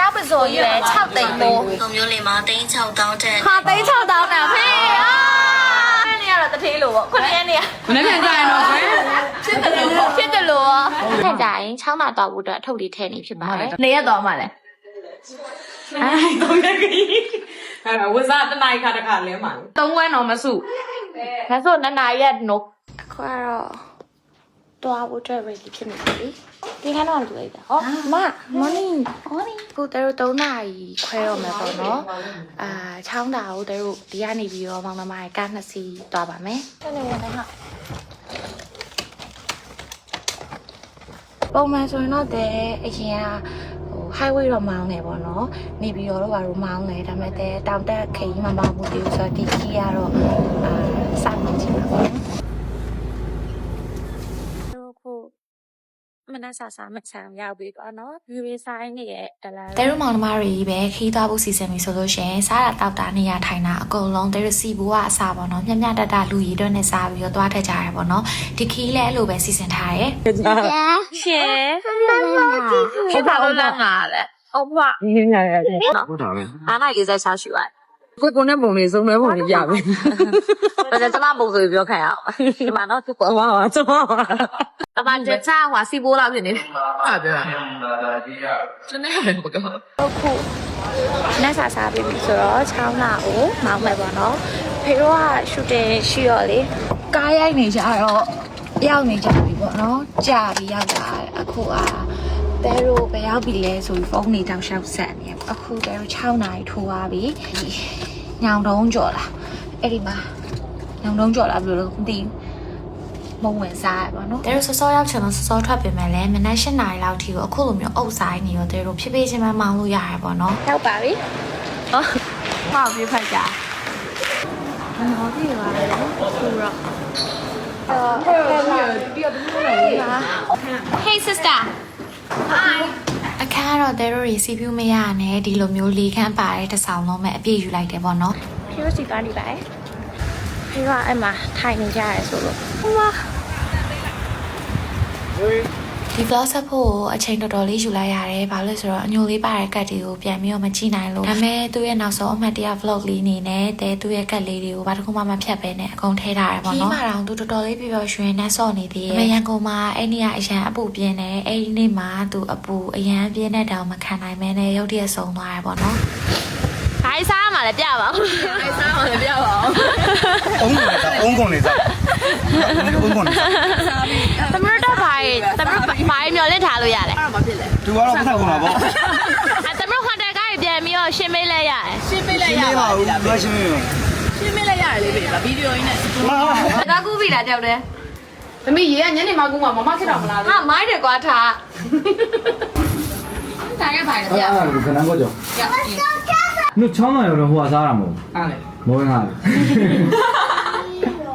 招不所约超得摸。同မျိုးလေးမှာတင်း6တောင်းတဲ့哈，得超到呢，嘿啊！你要了的铁路，快点你。 မနေ့ပြန်ကြရင်တော့ကွယ် ဖြစ်တယ်လို့ထက်ကြရင်ချောင်းလာတော့ဘူးအတွက်အထုပ်လေးထည့်နေဖြစ်ပါတယ်။နေရတော့မှလည်း တော့ရကြီးအဲ့ဒါဝစားတနိုင်ခါတခါလဲမှာ3ဝန်းတော့မစု ငါဆိုနနာရက်နို့အခုကတော့တွားဖို့အတွက် ready ဖြစ်နေပြီ။ဒီခါတော့လူလိုက်တာ။ဟောမ morning ကိုတို့3နာရီခွဲတော့မယ်ပေါ့နော်။ချောင်းတာကိုတို့ဒီကနေပြီးတော့မောင်နှမရဲ့ကား2စီးတွားပါမယ်။ဆက်နေဝင်နေဟာပုံမှန်ဆိုရင်တော့တဲ့အရင်ကhighway တော့မောင်းနေပေါ့နော်နေပြီးတော့ဘာလို့မောင်းလဲဒါပေမဲ့တောင်တက်ခရီးမမောင်းဘူးဒီဆိုတော့ဒီခီးကတော့စနေချင်ပါပေါ့တို့ခုမနက်စာမချမ်းရောက်ပြီပေါ့နော်ဗီဒီယိုဆိုင်နေရဲ့တလားတဲရုံမောင်နှမတွေပဲခီးသွားဖို့စီစဉ်ပြီဆိုလို့ရှင်စားတာတောက်တာနေရထိုင်တာအကုန်လုံးတဲရစီဘူးကအစားပေါ့နော်မြတလူရီတော့နဲ့စားပြီးတော့သွားထက်ကြရပေါ့နော်ဒီခီးလည်းအဲ့လိုပဲစီစဉ်ထားရဲ့ရှင်ဟုတ်ပါဦးလားငါလည်းဟုတ်ပါ ရင်းရတယ် ဟုတ်တာပဲ အားနိုင်လေးစားရှာရှူလိုက် ကိုနဲ့ပုံလေးစုံမဲပုံလေးပြပဲ ဒါကျမပုံဆိုပြီးပြောခံရအောင်ဒီမှာတော့ဝါဝါကျွန်တော် တမန်ကျချဟွာစီပိုးလောက်ဖြစ်နေတယ် အဲ့ပြောကျွန်တော်လည်းမကော ဟုတ်ခုနက်စားပြီးပြီဆိုတော့ချောင်းလာကိုမောင်းမယ်ပေါ့နော်ဖေတို့ကရှူတင်ရှိရောလေကားရိုက်နေကြတော့ရောက်နေကြပြီပေါ့နော်ကြာပြီရောက်တာအခုတဲတို့ပဲရောက်ပြီလဲဆိုပြီးဖုန်းနေတောက်လျှောက်ဆက်နေအခုတဲတို့6နာရီထိုးသွားပြီညောင်တုံးကြော်လာအဲ့ဒီမှာညောင်တုံးကြော်လာဘယ်လိုလဲမသိဘူးမဝင်စားရပါတော့တဲတို့စောစောရောက်ချင်တော့စောစောထွက်ပြင်မယ်လဲမနက်7နာရီလောက်ထိကိုအခုလိုမျိုးအုပ်ဆိုင်နေရောတဲတို့ဖြည်းဖြည်းချင်းမှမောင်းလို့ရရပါတော့ရောက်ပါပြီဟောဟောပြဖက်ကြဟောဒီပါလေဆိုတော့Hey sister Hi အခါတော့တဲတို့ receive မရနဲ့ဒီလိုမျိုးလေးခန့်ပါတဲ့တစ်ဆောင်လုံးမဲ့အပြည့်ယူလိုက်တယ်ပေါ့နော်ဖြိုးစီသွားနေပါရဲ့ဖြိုးကအဲ့မှာထိုင်နေကြရဲဆိုလို့ဟိုမှာဒီ vlog ဆက်ဖို့အချိန်တော်တော်လေးယူလိုက်ရတယ်ဘာလို့လဲဆိုတော့အညိုလေးပါတဲ့ကတ်တွေကိုပြန်ပြီးတော့မကြည့်နိုင်လို့ဒါပေမဲ့သူ့ရဲ့နောက်ဆုံးအမှတ်တရ vlog လေးအနေနဲ့တဲသူ့ရဲ့ကတ်လေးတွေကိုဘာတစ်ခုမှမဖြတ်ပဲနဲ့အကုန်ထည့်ထားရတယ်ပေါ့နော်ဒီမှာတော့သူတော်တော်လေးပျော်ပျော်ရွှင်နဲ့ဆော့နေသေးတယ်ရန်ကုန်မှာအဲ့နေ့ကအရန်အပူပြင်းတယ်အဲ့ဒီနေ့မှာသူအပူအရန်ပြင်းတဲ့တောင်မခံနိုင်မဲနဲ့ရုတ်တရက်ဆုံးသွားရပေါ့နော်ခိုင်းစားမှလည်းပြပါဦးခိုင်းစားမှလည်းပြပါဦးအုံးကုန်နေစားအုံးကုန်နေစားသမရတော့ဘာမျောလင့်ထားလို့ရတယ်အဲ့ဒါမဖြစ်လဲ သူကတော့မဆက်ကုန်တာပေါ့ သမရဟိုတယ်ကားပြန်ပြီးတော့ရှင်းမေးလဲရတယ် ရှင်းပေးလိုက်ရပါဘူးလားရှင်းပေးလိုက်ရတယ်လေဗီဒီယိုရင်းနဲ့ ကားကူးပြီလားကြောက်တယ် သမီးရေကညနေမှကူးမှာမမခက်တော့မလား ဟာမိုင်းတယ်ကွာထားတိုင်းရပါတယ် အဲ့ဒါကခဏကောကြောနုချောင်းလာရောဟိုစားရမဟုတ် အားလေ မောင်းဟာ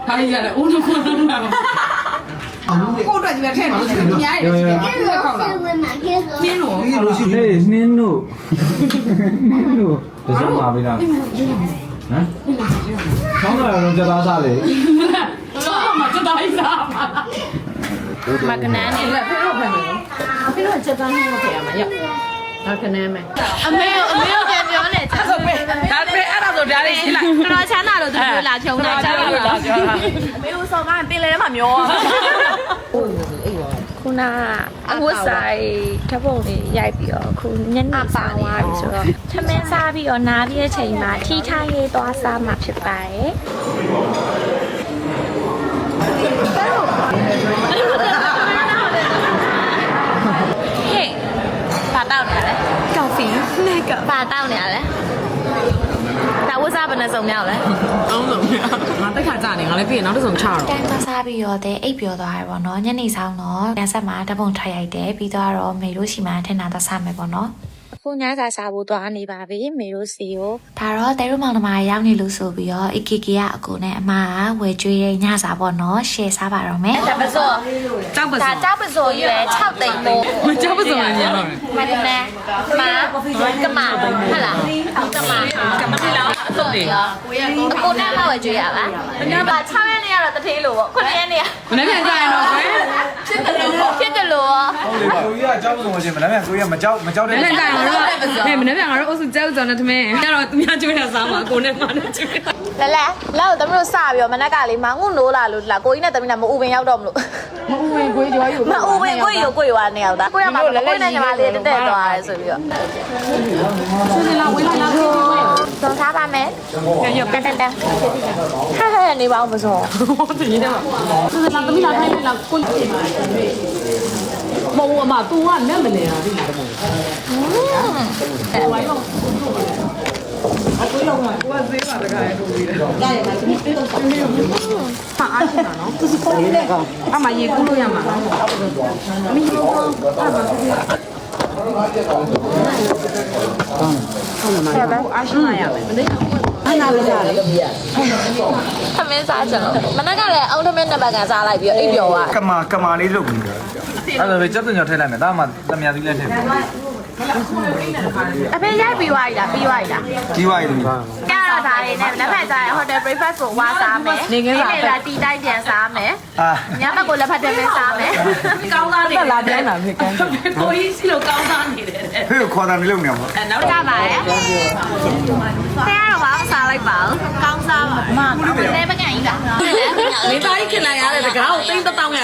ဟာရရတယ်ဦးလုံးကိုတော့မှာကိုတော့ဒီမှာထဲမှာအများကြီးတယ်ခေါက်လာနင်းလို့ ဒီလိုရှိနေနင်းတို့ဒါဆိုပါပြီလားဟမ်ချောင်းလာရောကြတာစားလေ တော့မှစတိုင်းစားမှာ မကနန်းနေ ဖေတော့ဖမ်းမယ်ဖေတော့ချက်သားနေတော့ဖေရမှာရောက်ဒါခဏမဲ အမေကိုပြန်ပြောနေချက် အဲ့ဆိုပဲဒါပဲအဲ့ဒါဆိုဒါလေးရှင်းလိုက် တော်ချမ်းသာလို့သူတို့လာချုံတာချမ်းသာလို့လာပြောတာအမေကိုစော်ကားပင်လယ်ထဲမှာမျောခုနအဝတ်ဆိုင်ဓာတ်ပုံလေးရိုက်ပြီးတော့ခုညနေစာသွားပြီဆိုတော့ထမင်းစားပြီးတော့နားပြီးတဲ့ချိန်မှာထီထိုင်းရေးသွားစားမှာဖြစ်ပါတယ်ဟေးဘာတောက်နေလဲကော်ဖီနဲ့ကဘာတောက်နေလဲဒါဝတ်စားဘယ်နဲ့စုံမြောက်လဲ အောင်းဆုံးငါတက်ခါကြနေငါလည်းပြင်နောက်တစ်စုံချတော့ တန်းစားပြီးတော့တဲ့အိပ်ပျော်သွားရပါတော့ညနေဆောင်တော့ညဆက်မှာဓာတ်ပုံထွက်ရိုက်တယ်ပြီးတော့မေတို့ရှိမှထင်တာသစားမယ်ပေါ့နော်အခုညစာစားဖို့သွားနေပါပြီမေတို့စီကိုဒါတော့တဲရုံမောင်နှမရောက်နေလို့ဆိုပြီးတော့ AKK ကအကူနဲ့အမကဝယ်ကျွေးတဲ့ညစာပေါ့နော်ရှယ်စားပါတော့မယ်ဒါပစော ကြောက်ပါ ဒါ စော ကြောက်ပစောရွယ်6သိန်းမို့ ကြောက်ပါစောလည်းညတော့ မနနဲ့မာကမာဟုတ်လားကမာဒီလောက်အစုံတယ်အခုနဲ့မှဝယ်ကျွေးရလားညပါ6ရက်နေရတော့တထေးလို့ပေါ့9ရက်နေရ မနေ့ပြန်ကြရင်တော့ကွယ် ဖြစ်တယ် လို့ ဟုတ်လေကိုကြီးကကြောက်ဆုံးချင်းမလားကိုကြီးကမကြောက်တဲ့ မနေ့ကငါတို့ဟဲ့မနေ့ကငါတို့အုပ်စုကျဲဥစွာနဲ့တမင်းကျတော့သူများကျွေးတာစားမှာကိုနဲ့မနဲ့ကျွေးတာ လဲလောက်သမီးတို့စပြီးတော့မနက်ကလေးမောင်ကုနိုးလာလို့လားကိုကြီးနဲ့သမီးနဲ့မအူပင်ရောက်တော့မလို့ မဦးဝင်ကိုရွာယူ မအူပင်ကိုကြီးရွာနေရောက်တာကိုရမှာကိုနဲ့ညီမလေးတက်တက်သွားရဲဆိုပြီးတော့ ဆွေးလာဝေးလာဆွေးဝေး စောစားပါမယ်တက်တက်တက်ဟဲ့နေပါဦးမစော ဟုတ်တယ်တဲ့ဆွေးလာတမီးလာထိုင်လာကိုမဟုတ်အမ तू ကနဲ့မနေတာဒီလားဝိုင်းတော့အကိုရောက်မှာကိုကဈေးမှာတခါရဲထုတ်ပြီးတယ်။ကြားရမှာဒီပြေတော့ဆွေးနေလို့ဟာအားရှိတာနော်။သူစပေါ်လေးကအမရေကူးလို့ရမှာနော်။မီရောအမဆွေးအားရှိမှရမယ်။မနေ့ကအားနာလို့ရတယ်။ သမင်းစားကြလို့မနက်ကလည်းအောက်သမင်းနှစ်ပတ်ကန်စားလိုက်ပြီးတော့အိပ်ပျော်သွား ကမာလေးလုပ်ပြီးအဲ့ဒါပဲကြက်သွန်ကြော်ထည့်လိုက်မယ်ဒါမှသမယာသီးလည်းထည့်မယ် အဖေရိုက်ပြီးသွားပြီလားပြီးသွားပြီလား ကြီးပါရဲ့သမီး ကြတော့ဒါလေးနဲ့လက်ဖက်စားရင် hotel breakfast ကိုဝါစားမယ်နေလာတီတိုက်ပြန်စားမယ် အာ ညဘက်ကိုလက်ဖက်တက်မစားမယ် ကောင်းသားနေလာပြန်လာဖြစ်ကန်းကိုကြီးစီလို့ကောင်းသားနေတယ် ဖေကိုခေါ်တာနေလို့မရဘူး နောက်ကြပါရဲ့ဆရာတော့ဘာမှစားလိုက်ပါဘူးကောင်းစားပါမလည်းပကံကြီးလား မိသားကြီးခင်လာရတဲ့တကားကိုတိမ့်တောင်းရ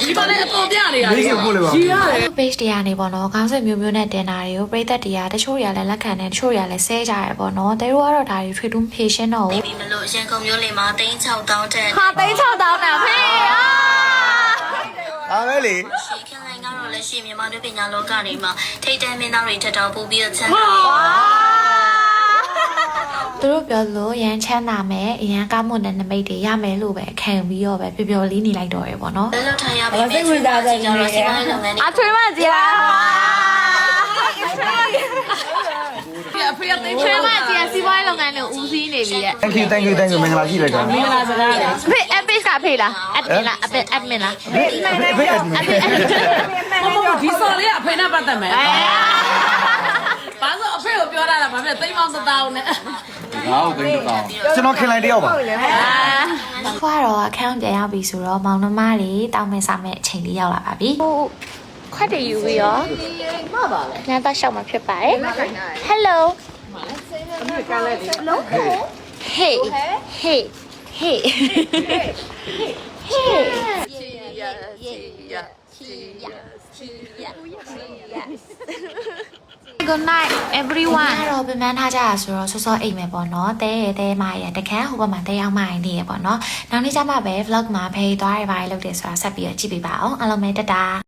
ဒီပါလေအပေါ်ပြနေတာ လေးကပို့လေပါ ကြီးရတယ် page တရားနေပေါ့နော်ခေါင်းစဉ်မျိုးမျိုးနဲ့တင်တာတွေကိုပြည်သက်တရားတချို့တွေကလည်းလက်ခံတယ်တချို့တွေကလည်းဆဲကြရပေါ့နော်တဲတို့ကတော့ဒါတွေထွေထူးဖြေရှင်းတော့ နေပြီမလို့ရန်ကုန်မြို့လေးမှာ36,000တဲ့ ဟာသိန်း6000နဲ့ဖေးအာ ဒါပဲလေ ရှီခင်လိုက်ကတော့လက်ရှိမြန်မာလူပညာလောကနေမှာထိတ်တန့်မင်းသားတွေထက်တောင်ပိုပြီးတော့ချမ်းသာတယ် သူတို့ပြောလို့ရန်ချမ်းသာမယ်အရန်ကောင်းမွန်တဲ့နမိတ်တွေရမယ်လို့ပဲခံပြီးတော့ပဲပျော်လေးနေလိုက်တော့ရပေါ့နော် လက်ထားရပြီစိတ်ဝင်စားတဲ့နေရာစီမံလုပ်ငန်းတွေ အထွေးမကြီးလား အဖေအသေး ထွေးမကြီးစီးပွားရေးလုပ်ငန်းတွေဦးစီးနေပြီတဲ့ thank you မင်္ဂလာရှိလိုက်တာ မင်္ဂလာစကားလေ ဖေး epic ကဖေးလား admin လား admin လား ဖေအဒမင် ဒီစော်လေးကအဖေနဲ့ပတ်သက်မယ်ဘာလို့အဖေကိုပြောတာလဲဘာဖြစ်သိမ်းမောင်းသတောင်းနဲ့ ကျွန်တော်ခင်လိုက်တယောက်ပါ ဖွာတော့အခန်းပြန်ရောက်ပြီဆိုတော့မောင်နှမလေးတောင်းမစားမဲ့အချိန်လေးရောက်လာပါပြီခွက်တည်ယူပြီးရောမပါလေညတော့ရှောက်မှာဖြစ်ပါတယ် Hello Hey Hey Hey Good night everyone တော့ပြန်မှန်းထားကြရဆိုတော့စောစောအိမ်မယ်ပေါ့နော်တဲမရတခန်းဟိုဘက်မှာတဲရောက်မှနေရပေါ့နော်နောက်နေ့ကျမှပဲ vlog မှာဖေးသွားရပါလို့တယ်ဆိုတာဆက်ပြီးကြည့်ပေးပါအောင်အားလုံးပဲတတာ